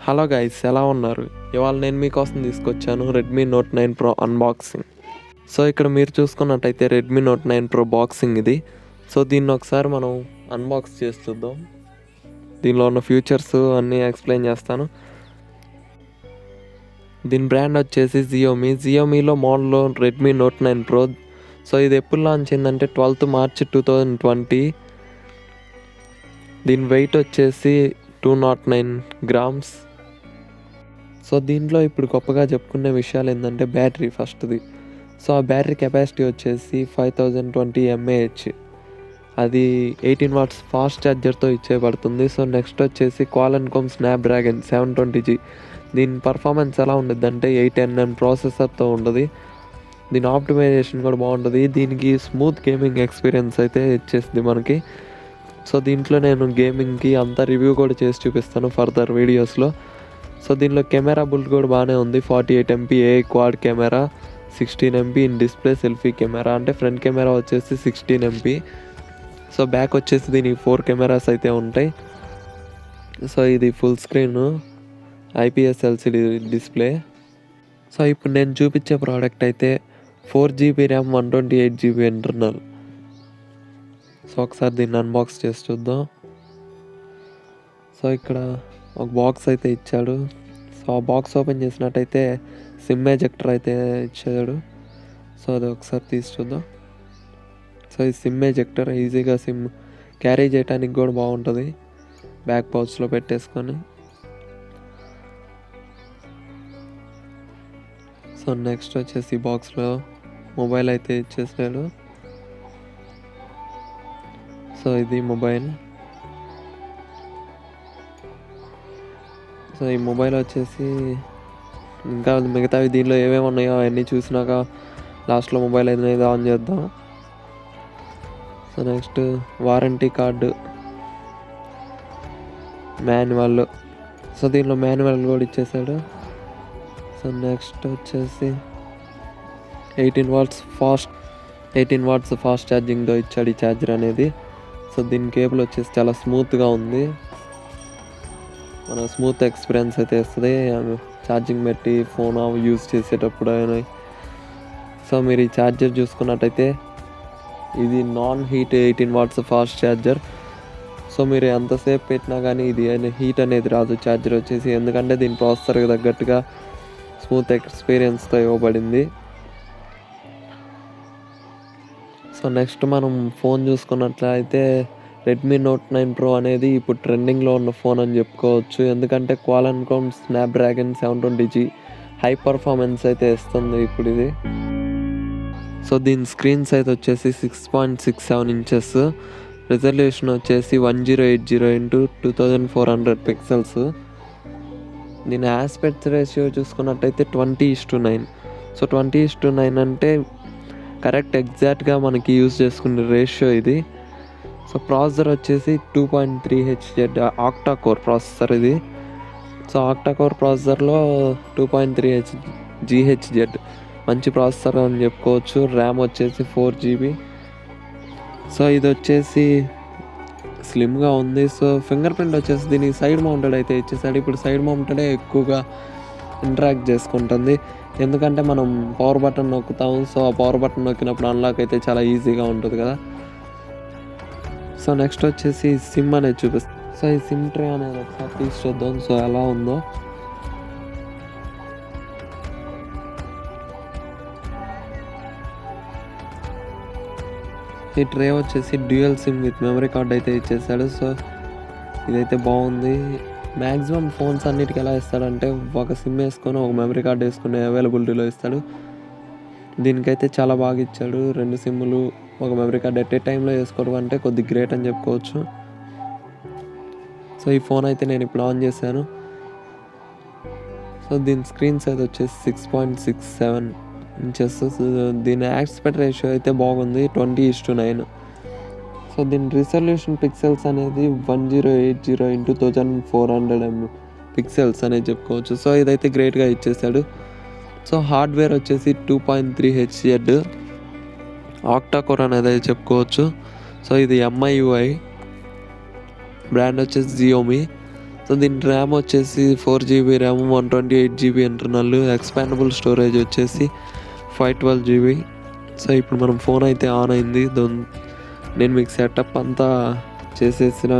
Hello guys, ఎలా ఉన్నారు? ఇవాళ నేను మీకోసం తీసుకొచ్చాను Redmi note 9 pro unboxing. So ఇక్కడ మీరు చూసుకున్నట్టయితే రెడ్మీ నోట్ 9 ప్రో బాక్సింగ్ ఇది. సో దీన్ని ఒకసారి మనం అన్బాక్స్ చేసి చూద్దాం. దీనిలో ఉన్న ఫీచర్స్ అన్నీ ఎక్స్ప్లెయిన్ చేస్తాను. దీని బ్రాండ్ వచ్చేసి జియోమీలో మోడల్లో రెడ్మీ నోట్ 9 ప్రో. సో ఇది ఎప్పుడు లాంచ్ అయిందంటే 12th March 2020. దీని వెయిట్ వచ్చేసి 209 grams. సో దీంట్లో ఇప్పుడు గొప్పగా చెప్పుకునే విషయాలు ఏంటంటే బ్యాటరీ ఫస్ట్ది. సో ఆ బ్యాటరీ కెపాసిటీ వచ్చేసి 5020 mAh. అది 18 watts ఫాస్ట్ ఛార్జర్తో ఇచ్చేయబడుతుంది. సో నెక్స్ట్ వచ్చేసి క్వాల్కామ్ స్నాప్డ్రాగన్ 720G. దీని పర్ఫార్మెన్స్ ఎలా ఉంటుంది అంటే 8nm ప్రాసెసర్తో ఉండదు. దీని ఆప్టిమైజేషన్ కూడా బాగుంటుంది. దీనికి స్మూత్ గేమింగ్ ఎక్స్పీరియన్స్ అయితే ఇచ్చేస్తుంది మనకి. సో దీంట్లో నేను గేమింగ్కి అంతా రివ్యూ కూడా చేసి చూపిస్తాను ఫర్దర్ వీడియోస్లో. సో దీనిలో కెమెరా బుల్ట్ కూడా బాగానే ఉంది. 48 MP quad camera, 16 MP in display selfie camera. అంటే ఫ్రంట్ కెమెరా వచ్చేసి 16 MP. సో బ్యాక్ వచ్చేసి దీనికి 4 కెమెరాస్ అయితే ఉంటాయి. సో ఇది full screen IPS LCD display. So ఇప్పుడు నేను చూపించే ప్రోడక్ట్ అయితే 4GB RAM 128GB internal. So ఒకసారి దీన్ని అన్బాక్స్ చేసి చూద్దాం. సో ఇక్కడ ఒక బాక్స్ అయితే ఇచ్చాడు. సో ఆ బాక్స్ ఓపెన్ చేసినట్టయితే సిమ్ ఎజెక్టర్ అయితే ఇచ్చాడు. సో అది ఒకసారి తీసి చూద్దాం. సో ఈ సిమ్ ఎజెక్టర్ ఈజీగా సిమ్ క్యారీ చేయడానికి కూడా బాగుంటుంది, బ్యాక్ పౌచ్లో పెట్టేసుకొని. సో నెక్స్ట్ వచ్చేసి బాక్స్లో మొబైల్ అయితే ఇచ్చేసాడు. సో ఇది మొబైల్. సో ఈ మొబైల్ వచ్చేసి ఇంకా మిగతావి దీనిలో ఏమేమి ఉన్నాయో అవన్నీ చూసినాక లాస్ట్లో మొబైల్ అనేది ఆన్ చేద్దాం. So next warranty card, manual. So దీనిలో మాన్యువల్ కూడా ఇచ్చేసాడు. సో నెక్స్ట్ వచ్చేసి 18 watts ఫాస్ట్ ఛార్జింగ్తో ఇచ్చాడు ఈ ఛార్జర్ అనేది. సో దీని కేబుల్ వచ్చేసి చాలా స్మూత్గా ఉంది, మన స్మూత్ ఎక్స్పీరియన్స్ అయితే ఇస్తుంది ఛార్జింగ్ పెట్టి ఫోన్ యూజ్ చేసేటప్పుడు. సో మీరు ఈ ఛార్జర్ చూసుకున్నట్టయితే ఇది non heat 18 watts fast charger. So మీరు ఎంతసేపు పెట్టినా కానీ ఇది హీట్ అనేది రాదు ఛార్జర్ వచ్చేసి, ఎందుకంటే దీని ప్రాసెసర్కి తగ్గట్టుగా స్మూత్ ఎక్స్పీరియన్స్తో ఇవ్వబడింది. సో నెక్స్ట్ మనం ఫోన్ చూసుకున్నట్లయితే రెడ్మీ నోట్ 9 ప్రో అనేది ఇప్పుడు ట్రెండింగ్లో ఉన్న ఫోన్ అని చెప్పుకోవచ్చు, ఎందుకంటే Qualcomm Snapdragon 720G high performance అయితే ఇస్తుంది ఇప్పుడు ఇది. సో దీని స్క్రీన్ సైజ్ వచ్చేసి 6.67 inches, రిజల్యూషన్ వచ్చేసి 1080x2400 pixels. దీని ఆస్పెక్ట్ రేషియో చూసుకున్నట్టయితే 20:9. సో 20:9 అంటే కరెక్ట్ ఎగ్జాక్ట్గా మనకి యూజ్ చేసుకునే రేషియో ఇది. సో ప్రాసెసర్ వచ్చేసి 2.3 HZ ఆక్టా కోర్ ప్రాసెసర్ ఇది. సో ఆక్టా కోర్ ప్రాసెసర్లో 2.3 GHz మంచి ప్రాసెసర్ అని చెప్పుకోవచ్చు. ర్యామ్ వచ్చేసి 4GB. సో ఇది వచ్చేసి స్లిమ్గా ఉంది. సో ఫింగర్ ప్రింట్ వచ్చేసి దీనికి సైడ్ మౌంటెడ్ అయితే ఇచ్చేసాడు. ఇప్పుడు సైడ్ మౌంటెడే ఎక్కువగా ఇంటరాక్ట్ చేసుకుంటుంది, ఎందుకంటే మనం పవర్ బటన్ నొక్కుతాము. సో ఆ పవర్ బటన్ నొక్కినప్పుడు అన్లాక్ అయితే చాలా ఈజీగా ఉంటుంది కదా. సో నెక్స్ట్ వచ్చేసి సిమ్ అనేది చూపిస్తాం. సో ఈ సిమ్ ట్రే అనేది ఒకసారి తీసి చూద్దాం సో ఎలా ఉందో. ఈ ట్రే వచ్చేసి dual SIM with memory card అయితే ఇచ్చేసాడు. సో ఇదైతే బాగుంది. మ్యాక్సిమం ఫోన్స్ అన్నిటికీ ఎలా ఇస్తాడంటే ఒక సిమ్ వేసుకొని ఒక మెమరీ కార్డ్ వేసుకునే అవైలబిలిటీలో ఇస్తాడు. దీనికైతే చాలా బాగా ఇచ్చాడు. 2 సిమ్లు ఒక మెమరీ కార్డ్ ఎట్ ఏ టైంలో వేసుకోవడం అంటే కొద్ది గ్రేట్ అని చెప్పుకోవచ్చు. సో ఈ ఫోన్ అయితే నేను ఇప్పుడు ఆన్ చేశాను. సో దీని స్క్రీన్ సైజ్ వచ్చేసి 6.67 inches. దీని ఆస్పెక్ట్ రేషియో అయితే బాగుంది, 20:9. సో దీని రిజల్యూషన్ పిక్సెల్స్ అనేది 1080x2400 పిక్సెల్స్ అనేది చెప్పుకోవచ్చు. సో ఇదైతే గ్రేట్గా ఇచ్చేసాడు. సో హార్డ్వేర్ వచ్చేసి 2.3 HZ ఆక్టా కోర్ అనేది చెప్పుకోవచ్చు. సో ఇది MIUI, బ్రాండ్ వచ్చేసి జియోమీ. సో దీని ర్యామ్ వచ్చేసి 4 GB RAM, 128 GB internal, expandable storage వచ్చేసి 512 GB. సో ఇప్పుడు మనం ఫోన్ అయితే ఆన్ అయింది. నేను మీకు సెటప్ అంతా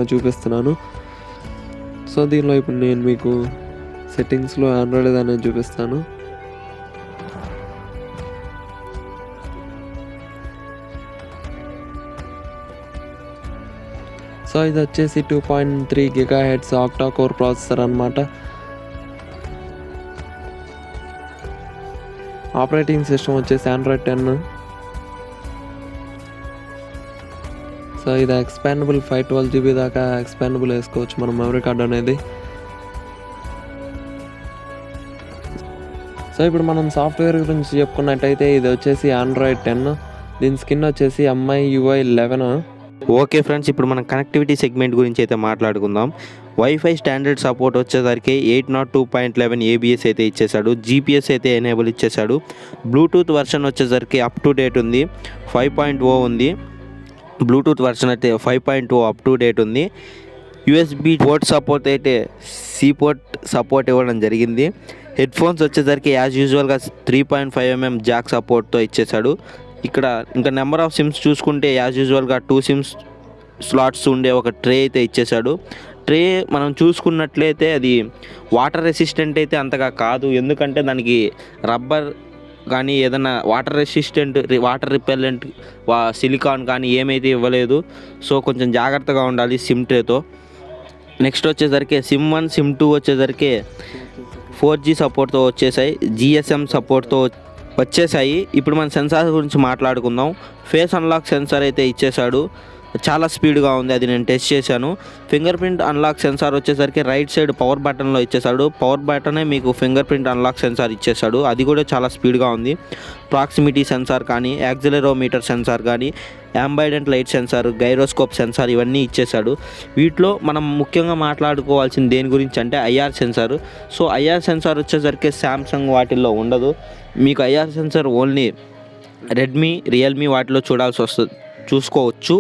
చూపిస్తున్నాను. సో దీనిలో ఇప్పుడు నేను మీకు సెట్టింగ్స్లో ఆండ్రాయిడ్ అనేది చూపిస్తాను. సో ఇది వచ్చేసి 2.3 GHz ఆక్టా కోర్ ప్రాసెసర్ అన్నమాట. ఆపరేటింగ్ సిస్టమ్ వచ్చేసి Android 10. సో ఇది ఎక్స్పాండబుల్ 512 GB దాకా ఎక్స్పాండబుల్ వేసుకోవచ్చు మనం మెమరీ కార్డ్ అనేది. సో ఇప్పుడు మనం సాఫ్ట్వేర్ గురించి చెప్పుకున్నట్టయితే ఇది వచ్చేసి Android 10. దీని స్కిన్ వచ్చేసి MIUI 11. ఓకే ఫ్రెండ్స్, ఇప్పుడు మనం కనెక్టివిటీ సెగ్మెంట్ గురించి అయితే మాట్లాడుకుందాం. వైఫై స్టాండర్డ్ సపోర్ట్ వచ్చేసరికి 802.11 ABS అయితే ఇచ్చేసాడు. GPS అయితే ఎనేబుల్ ఇచ్చేసాడు. బ్లూటూత్ వర్షన్ వచ్చేసరికి అప్ టు డేట్ ఉంది, 5.0 ఉంది. బ్లూటూత్ వర్షన్ అయితే 5.0 అప్ టు డేట్ ఉంది. USB పోర్ట్ సపోర్ట్ అయితే C పోర్ట్ సపోర్ట్ ఇవ్వడం జరిగింది. హెడ్ఫోన్స్ వచ్చేసరికి యాజ్ యూజువల్గా 3.5mm జాక్ సపోర్ట్తో ఇచ్చేసాడు. ఇక్కడ ఇంకా నెంబర్ ఆఫ్ సిమ్స్ చూసుకుంటే యాజ్ యూజువల్గా 2 సిమ్స్ స్లాట్స్ ఉండే ఒక ట్రే అయితే ఇచ్చేసాడు. ట్రే మనం చూసుకున్నట్లయితే అది వాటర్ రెసిస్టెంట్ అయితే అంతగా కాదు, ఎందుకంటే దానికి రబ్బర్ కానీ ఏదైనా water resistant, water repellent silicon కానీ ఏమైతే ఇవ్వలేదు. సో కొంచెం జాగ్రత్తగా ఉండాలి సిమ్ ట్రేతో. నెక్స్ట్ వచ్చేసరికి సిమ్ 1 సిమ్ 2 వచ్చేసరికి 4G సపోర్ట్తో వచ్చేసాయి, GSM సపోర్ట్తో వచ్చేసాయి. ఇప్పుడు మన సెన్సార్ గురించి మాట్లాడుకుందాం. ఫేస్ అన్లాక్ సెన్సార్ అయితే ఇచ్చేసాడు, చాలా స్పీడ్గా ఉంది, అది నేను టెస్ట్ చేశాను. ఫింగర్ ప్రింట్ అన్లాక్ సెన్సార్ వచ్చేసరికి రైట్ సైడ్ పవర్ బటన్లో ఇచ్చేసాడు. పవర్ బటనే మీకు ఫింగర్ ప్రింట్ అన్లాక్ సెన్సార్ ఇచ్చేసాడు, అది కూడా చాలా స్పీడ్గా ఉంది. ప్రాక్సిమిటీ సెన్సార్ కానీ, యాక్సిలరోమీటర్ సెన్సార్ కానీ, అంబైడెంట్ లైట్ సెన్సార్, గైరోస్కోప్ సెన్సార్ ఇవన్నీ ఇచ్చేసాడు. వీటిలో మనం ముఖ్యంగా మాట్లాడుకోవాల్సింది దేని గురించి అంటే IR sensor. So IR sensor వచ్చేసరికి శాంసంగ్ వాటిల్లో ఉండదు. మీకు IR sensor only Redmi, Realme వాటిలో చూసుకోవచ్చు.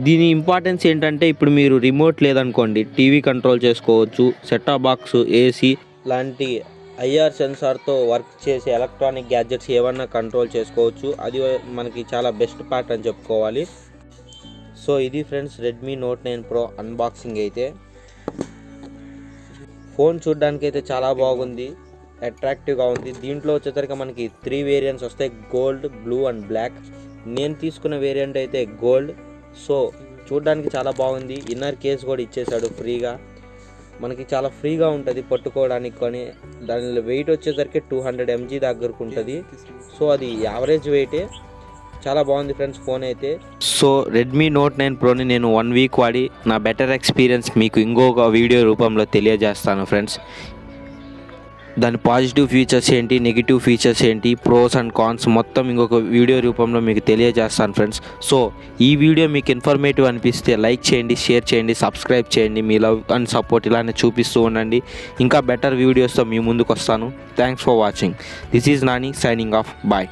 దీని ఇంపార్టెన్స్ ఏంటంటే ఇప్పుడు మీరు రిమోట్ లేదనుకోండి, టీవీ కంట్రోల్ చేసుకోవచ్చు, సెటాప్ బాక్స్, AC లాంటి IR సెన్సార్తో వర్క్ చేసే ఎలక్ట్రానిక్ గ్యాడ్జెట్స్ ఏమన్నా కంట్రోల్ చేసుకోవచ్చు. అది మనకి చాలా బెస్ట్ పార్ట్ అని చెప్పుకోవాలి. సో ఇది friends Redmi Note 9 Pro unboxing అయితే. ఫోన్ చూడడానికి అయితే చాలా బాగుంది, అట్రాక్టివ్గా ఉంది. దీంట్లో వచ్చేసరికి మనకి 3 వేరియంట్స్ వస్తాయి, గోల్డ్, బ్లూ అండ్ బ్లాక్. నేను తీసుకున్న వేరియంట్ అయితే గోల్డ్. సో చూడడానికి చాలా బాగుంది. ఇన్నర్ కేస్ కూడా ఇచ్చేసాడు ఫ్రీగా, మనకి చాలా ఫ్రీగా ఉంటుంది పట్టుకోవడానికి. కానీ దాని వెయిట్ వచ్చేసరికి 200 mg దగ్గరకు ఉంటుంది. సో అది యావరేజ్ వెయిటే, చాలా బాగుంది ఫ్రెండ్స్ ఫోన్ అయితే. సో రెడ్మీ Note 9 Proని నేను 1 వీక్ వాడి నా బెటర్ ఎక్స్పీరియన్స్ మీకు ఇంకొక వీడియో రూపంలో తెలియజేస్తాను ఫ్రెండ్స్. దాని పాజిటివ్ ఫీచర్స్ ఏంటి, నెగిటివ్ ఫీచర్స్ ఏంటి, ప్రోస్ అండ్ కాన్స్ మొత్తం ఇంకొక వీడియో రూపంలో మీకు తెలియజేస్తాను ఫ్రెండ్స్. సో ఈ వీడియో మీకు ఇన్ఫర్మేటివ్ అనిపిస్తే లైక్ చేయండి, షేర్ చేయండి, సబ్స్క్రైబ్ చేయండి. మీ లవ్ అండ్ సపోర్ట్ ఇలానే చూపిస్తూ ఉండండి. ఇంకా బెటర్ వీడియోస్తో మీ ముందుకు వస్తాను. Thanks for watching. This is Nani signing off. Bye.